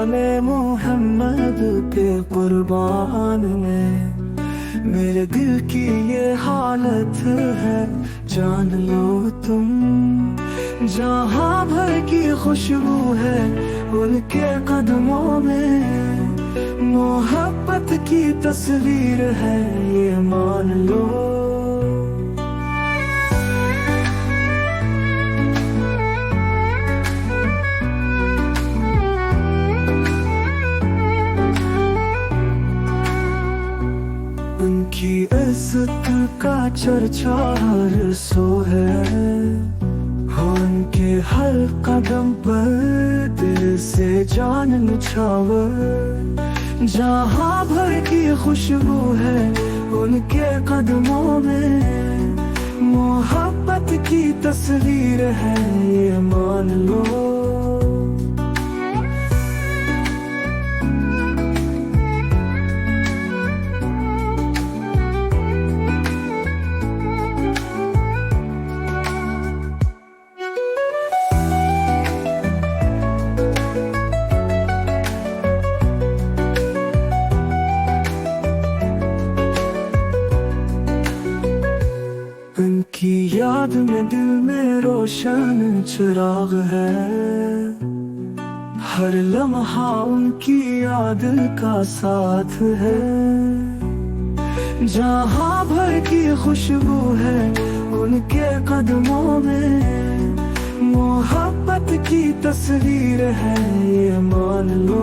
शाने मोहम्मद के कुर्बान में मेरे दिल की ये हालत है, जान लो तुम। जहाँ भर की खुशबू है उनके कदमों में, मोहब्बत की तस्वीर है ये मान लो। उनकी इज्जत का चर्चा हर सो है, उनके हर कदम पर दिल से जान निछावर। जहाँ भर की खुशबू है उनके कदमों में, मोहब्बत की तस्वीर है ये मान लो। उनकी याद में दिल में रोशन चिराग है, हर लम्हा उनकी याद का साथ है। जहाँ भर की खुशबू है उनके कदमों में, मोहब्बत की तस्वीर है ये मान लो।